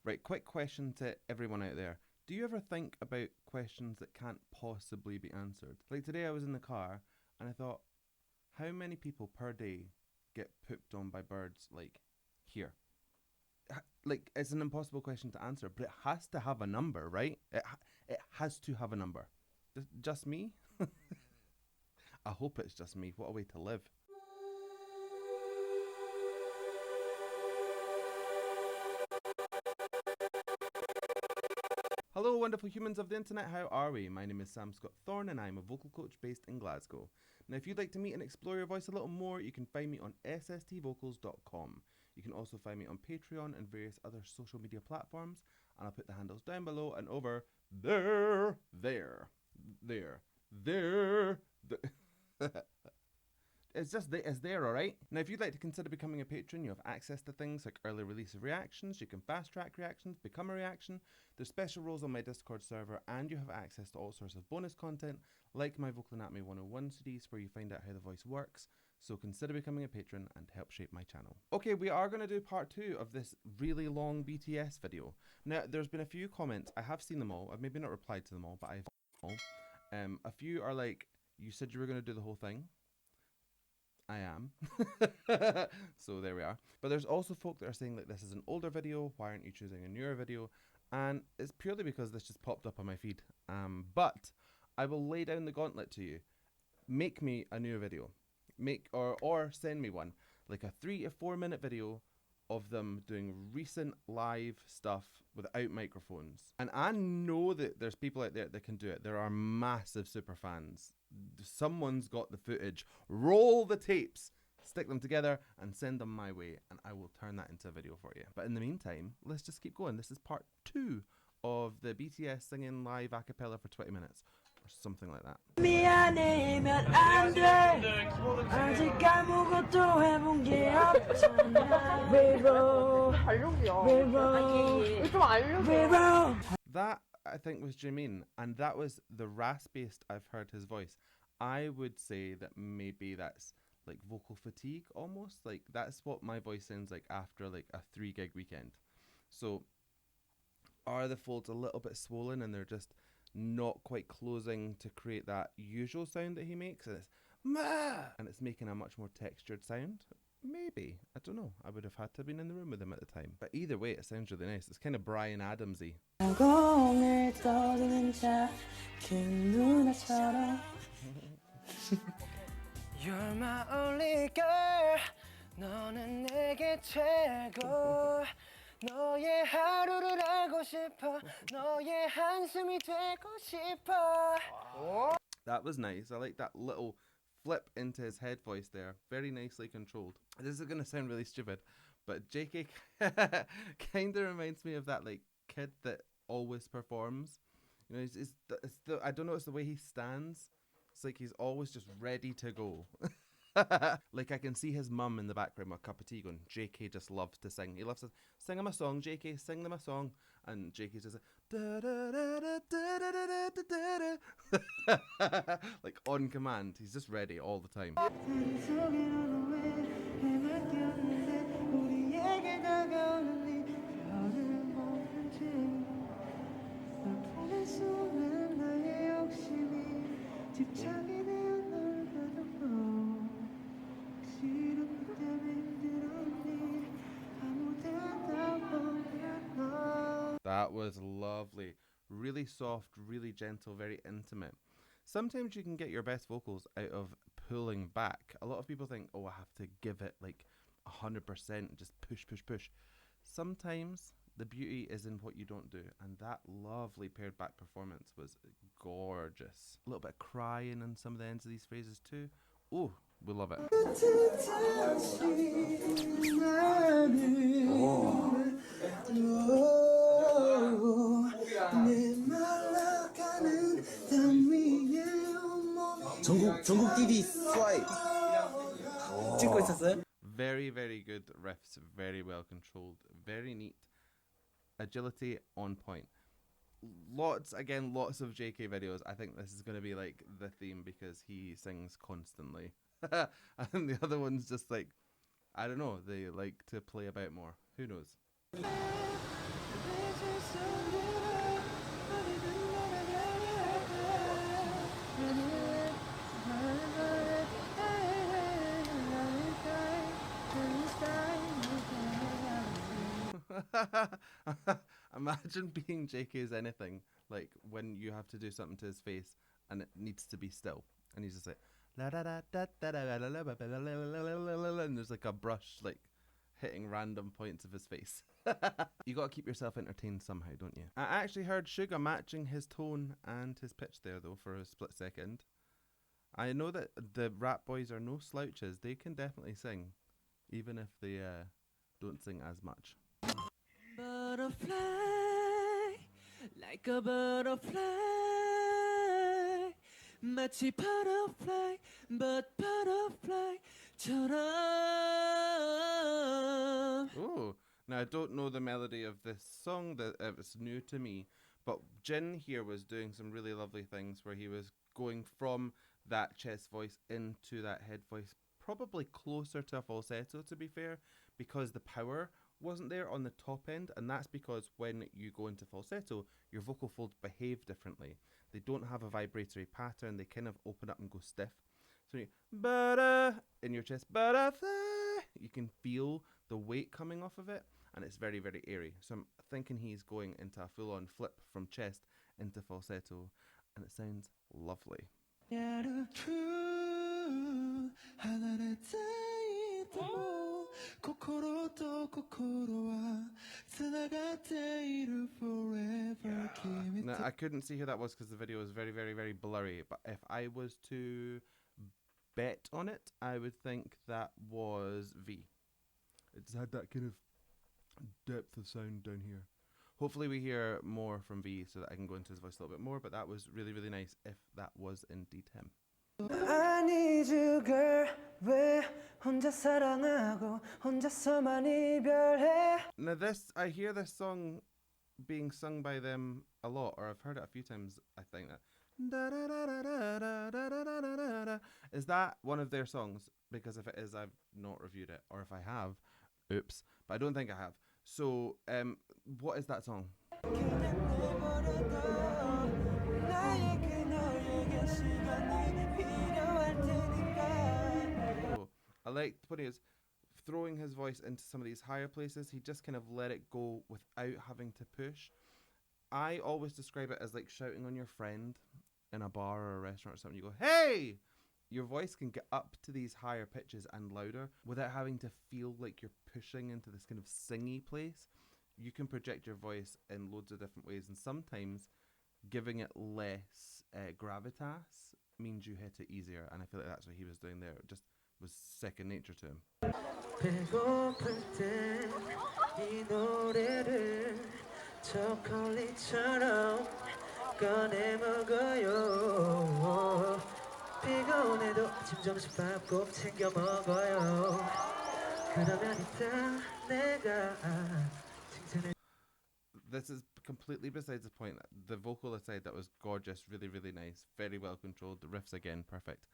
Right, quick question to everyone out there. Do you ever think about questions that can't possibly be answered? Like today I was in the car and I thought, how many people per day get pooped on by birds like here? Like, it's an impossible question to answer, but it has to have a number, right? It has to have a number. Just me? I hope it's just me. What a way to live. Hello, wonderful humans of the internet. How are we? My name is Sam Scott-Thorne and I'm a vocal coach based in Glasgow. Now, if you'd like to meet and explore your voice a little more, you can find me on sstvocals.com. You can also find me on Patreon and various other social media platforms, and I'll put the handles down below and over there. It's there, alright? Now, if you'd like to consider becoming a patron, you have access to things like early release of reactions, you can fast track reactions, become a reaction, there's special roles on my Discord server, and you have access to all sorts of bonus content, like my Vocal Anatomy 101 series, where you find out how the voice works. So consider becoming a patron and help shape my channel. Okay, we are going to do part 2 of this really long BTS video. Now, there's been a few comments, I have seen them all, I've maybe not replied to them all, but I've all. A few are like, you said you were going to do the whole thing. I am. So there we are. But there's also folk that are saying that this is an older video, why aren't you choosing a newer video? And it's purely because this just popped up on my feed. But I will lay down the gauntlet to you. Make me a newer video. Or send me one. Like a 3 to 4 minute video of them doing recent live stuff without microphones. And I know that there's people out there that can do it. There are massive super fans. Someone's got the footage. Roll the tapes, stick them together and send them my way, and I will turn that into a video for you. But in the meantime, let's just keep going. This is part 2 of the BTS singing live a cappella for 20 minutes or something like that. 미안해면 안 돼. 아직 아무것도 해본 게 없잖아. That, I think, was Jimin, and that was the raspiest I've heard his voice. I would say that maybe that's like vocal fatigue almost. Like, that's what my voice sounds like after like a 3-gig weekend. So are the folds a little bit swollen and they're just not quite closing to create that usual sound that he makes? And it's ma, and it's making a much more textured sound. Maybe. I don't know. I would have had to have been in the room with him at the time. But either way, it sounds really nice. It's kind of Bryan Adams-y. You're my only girl. 너는 내게 최고. 너의 하루를 알고 싶어. 너의 한숨이 되고 싶어. That was nice. I like that little flip into his head voice there. Very nicely controlled. This is going to sound really stupid, but JK kind of reminds me of that like kid that always performs. You know, I don't know, it's the way he stands. It's like he's always just ready to go. Like I can see his mum in the background with a cup of tea going, JK just loves to sing. He loves to sing him a song, JK, sing them a song. And JK's just like on command. He's just ready all the time. That was lovely. Really soft, really gentle, very intimate. Sometimes you can get your best vocals out of pulling back. A lot of people think, oh, I have to give it like 100%, just push, push, push. Sometimes the beauty is in what you don't do, and that lovely pared back performance was gorgeous. A little bit of crying on some of the ends of these phrases too. Oh, we love it. Jungkook TV swipe. 찍고 있었어요? Very, very good riffs, very well controlled, very neat. Agility on point. Lots of JK videos. I think this is going to be like the theme because he sings constantly. And the other ones just like, I don't know, they like to play about more. Who knows? Imagine being JK's anything, like when you have to do something to his face and it needs to be still, and he's just like la da da da da da da da da, and there's like a brush like hitting random points of his face. You got to keep yourself entertained somehow, don't you? I actually heard Suga matching his tone and his pitch there though for a split second. I know that the rap boys are no slouches. They can definitely sing, even if they don't sing as much. Butterfly, like a butterfly, 마치 butterfly, but butterfly처럼. Oh, now I don't know the melody of this song. That it's new to me. But Jin here was doing some really lovely things where he was going from that chest voice into that head voice, probably closer to a falsetto, to be fair, because the power wasn't there on the top end, and that's because when you go into falsetto, your vocal folds behave differently. They don't have a vibratory pattern, they kind of open up and go stiff. So you in your chest, butterfly, you can feel the weight coming off of it, and it's very, very airy. So I'm thinking he's going into a full-on flip from chest into falsetto, and it sounds lovely. Now, I couldn't see who that was because the video was very, very, very blurry, but if I was to bet on it, I would think that was V. It's had that kind of depth of sound down here. Hopefully we hear more from V so that I can go into his voice a little bit more, but that was really, really nice if that was indeed him. I need you, girl. 왜 혼자 사랑하고 혼자서만 이별해? Now I hear this song being sung by them a lot, or I've heard it a few times, I think that. Is that one of their songs? Because if it is, I've not reviewed it, or if I have, oops, but I don't think I have. So, what is that song? Oh, I like when he was throwing his voice into some of these higher places. He just kind of let it go without having to push. I always describe it as like shouting on your friend in a bar or a restaurant or something. You go, hey! Your voice can get up to these higher pitches and louder without having to feel like you're pushing into this kind of singy place. You can project your voice in loads of different ways, and sometimes giving it less gravitas means you hit it easier, and I feel like that's what he was doing there. It just was second nature to him. 배고플 때 이 노래를 초콜릿처럼 꺼내 먹어요. 피곤해도 아침 점심밥 꼭 챙겨 먹어요. 그러면 이따 내가 칭찬해. This is completely besides the point. The vocal aside, that was gorgeous, really, really nice, very well controlled. The riffs again, perfect.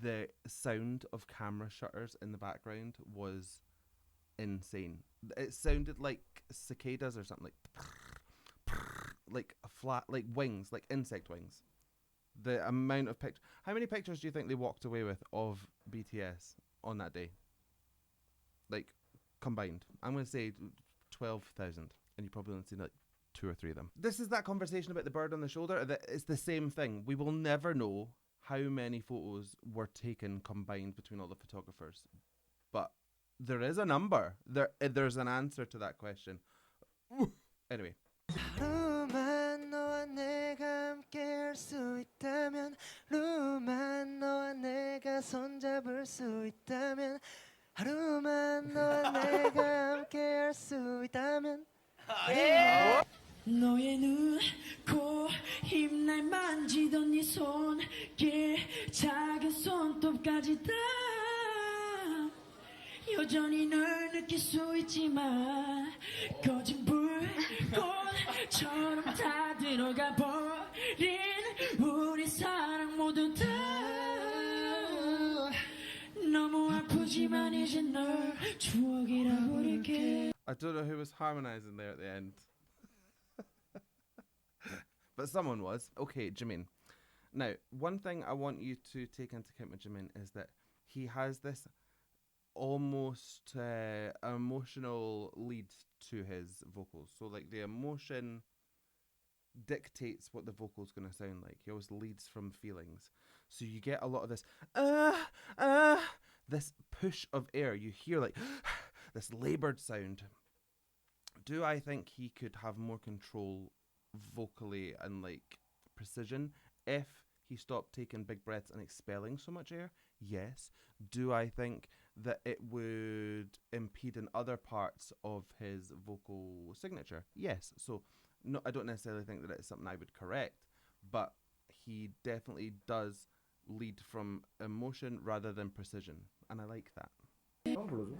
The sound of camera shutters in the background was insane. It sounded like cicadas or something, like a flat, like wings, like insect wings. The amount of pictures. How many pictures do you think they walked away with of BTS on that day? Like combined, I'm gonna say 12,000, and you probably only seen like 2 or 3 of them. This is that conversation about the bird on the shoulder. That it's the same thing. We will never know how many photos were taken combined between all the photographers, but there is a number. There's an answer to that question. Anyway. 하루만 너와 내가 함께할 수 있다면, 하루만 너와 내가 손잡을 수 있다면, 하루만 너와 내가 함께할 수 있다면. 너의 눈, 코, 입 날 만지던 네 손길, 작은 손톱까지 다 여전히 널 느낄 수 있지만 꺼진 불꽃처럼 다 들어가 버린 우리 사랑 모두 다 너무 아프지만 이제 널 추억이라 부를게. I don't know who was harmonizing there at the end. But someone was. Okay, Jimin. Now, one thing I want you to take into account with Jimin is that he has this almost emotional lead to his vocals. So like the emotion dictates what the vocal's going to sound like. He always leads from feelings. So you get a lot of this this push of air. You hear like this labored sound. Do I think he could have more control vocally and like precision if he stopped taking big breaths and expelling so much air? Yes. Do I think that it would impede in other parts of his vocal signature? Yes. So no, I don't necessarily think that it's something I would correct, but he definitely does lead from emotion rather than precision, and I like that. 한번 불러줘.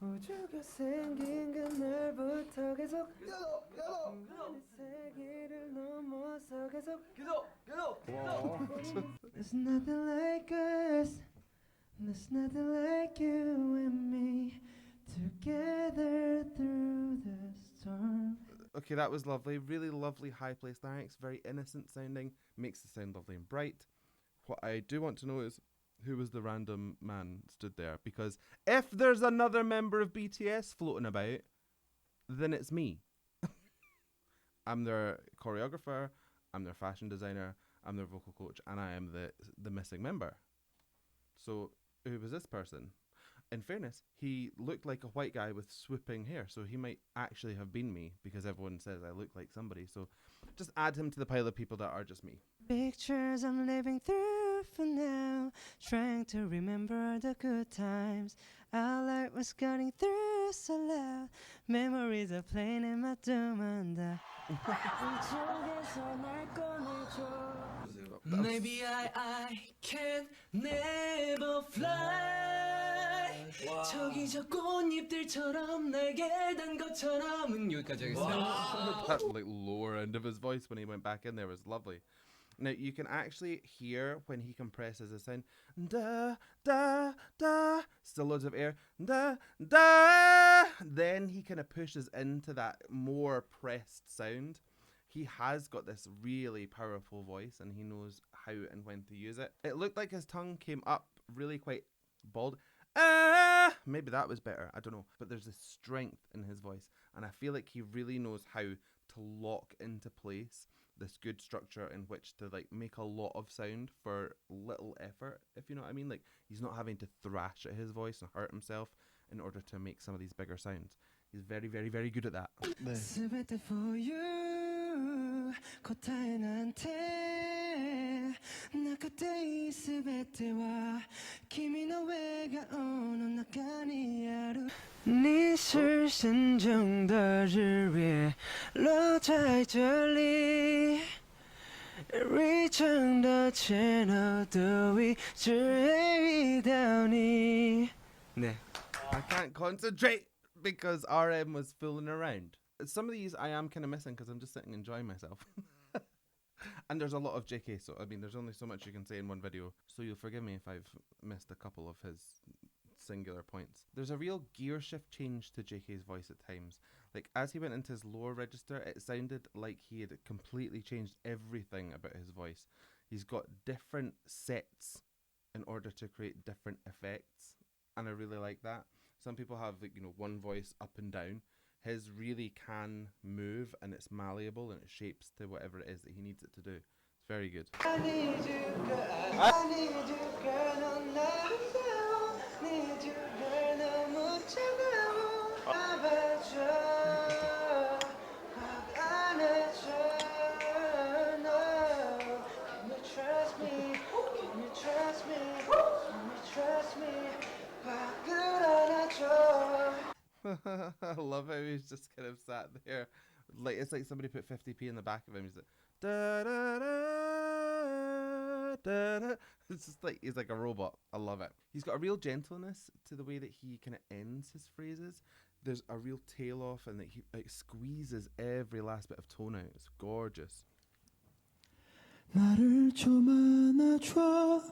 우주가 생긴 그날부터 계속 내 세계를 넘어서 계속 There's nothing like us. There's nothing like you and me together through the storm. Okay, that was lovely. Really lovely high-placed larynx, very innocent sounding, makes it sound lovely and bright. What I do want to know is who was the random man stood there, because if there's another member of BTS floating about, then it's me. I'm their choreographer, I'm their fashion designer, I'm their vocal coach, and I am the missing member. So who was this person? In fairness, he looked like a white guy with swooping hair, so he might actually have been me, because everyone says I look like somebody. So just add him to the pile of people that are just me. Pictures I'm living through for now, trying to remember the good times. Our light was cutting through so loud. Memories are playing in my doom and Maybe I can never fly. 저기 저 꽃잎들처럼 날개 단 것처럼은 여기까지 하겠습니다. That like lower end of his voice when he went back in there was lovely. Now you can actually hear when he compresses a sound, da da da, still loads of air, da da. Then he kind of pushes into that more pressed sound. He has got this really powerful voice and he knows how and when to use it. It looked like his tongue came up really quite bald. Maybe that was better, I don't know. But there's this strength in his voice and I feel like he really knows how to lock into place this good structure in which to like make a lot of sound for little effort, if you know what I mean. Like he's not having to thrash at his voice and hurt himself in order to make some of these bigger sounds. He's very, very, very good at that. for you, Nah, I can't concentrate because RM was fooling around. Some of these I am kind of missing because I'm just sitting enjoying myself. And there's a lot of JK, so I mean there's only so much you can say in one video, so you'll forgive me if I've missed a couple of his singular points. There's a real gear shift change to JK's voice at times. Like as he went into his lower register, it sounded like he had completely changed everything about his voice. He's got different sets in order to create different effects, and I really like that. Some people have like, you know, one voice up and down. His really can move and it's malleable and it shapes to whatever it is that he needs it to do. It's very good. I need you, girl. I need you, girl. 넌 나를 세워. Need you, girl. 너무 차가워. 잡아줘. 확 안아줘. No. Can you trust me? Can you trust me? Can you trust me? 확 끌어놔줘. I love how he's just kind of sat there. Like it's like somebody put 50p in the back of him. He's like da da da da da. It's just like he's like a robot. I love it. He's got a real gentleness to the way that he kind of ends his phrases. There's a real tail off and that he like squeezes every last bit of tone out. It's gorgeous. 나를 좀 안아줘.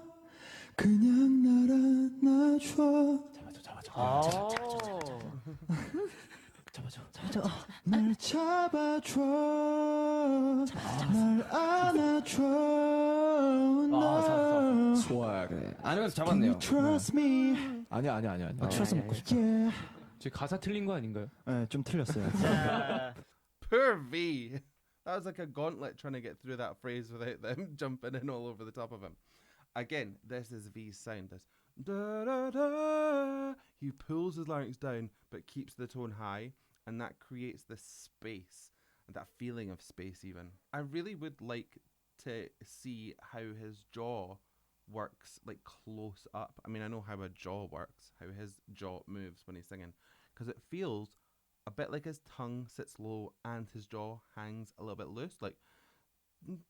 그냥 날 안아줘. 날 잡아줘. 날 안아줘. 좋아요. 그래. 아니면 잡았네요. Trust me. 아니야. 나 추러스 먹고 싶다. Yeah. 제 가사 틀린 거 아닌가요? 네, 좀 틀렸어요. Poor V. That was like a gauntlet trying to get through that phrase without them jumping in all over the top of him. Again, this is V's sound. This da da da. He pulls his larynx down but keeps the tone high, and that creates this space and that feeling of space even. I really would like to see how his jaw works like close up. I mean, I know how a jaw works, how his jaw moves when he's singing, because it feels a bit like his tongue sits low and his jaw hangs a little bit loose. Like,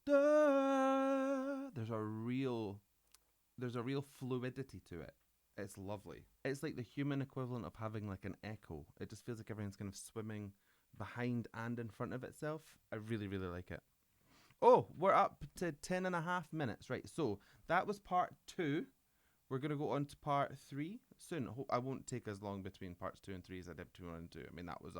da. There's a real fluidity to it. It's lovely. It's like the human equivalent of having like an echo. It just feels like everything's kind of swimming behind and in front of itself. I really, really like it. Oh, we're up to 10.5 minutes. Right, so that was part 2. We're going to go on to part 3 soon. I won't take as long between parts 2 and 3 as I did 2 and 2. I mean, that was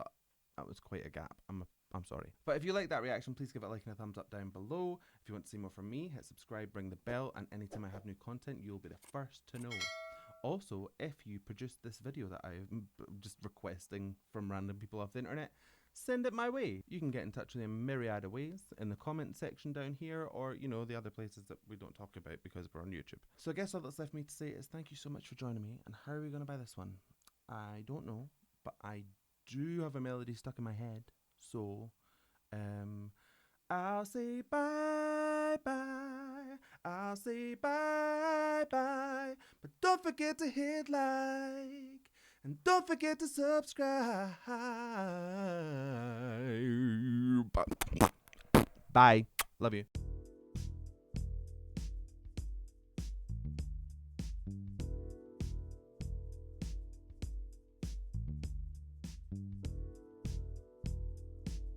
quite a gap. I'm sorry. But if you like that reaction, please give it a like and a thumbs up down below. If you want to see more from me, hit subscribe, ring the bell, and anytime I have new content, you'll be the first to know. Also, if you produced this video that I'm just requesting from random people off the internet, send it my way. You can get in touch with me in a myriad of ways in the comment section down here, or, you know, the other places that we don't talk about because we're on YouTube. So I guess all that's left me to say is thank you so much for joining me. And how are we going to buy this one? I don't know, but I do have a melody stuck in my head. So, I'll say bye-bye. I'll say bye-bye. But don't forget to hit like. And don't forget to subscribe. Bye. Love you.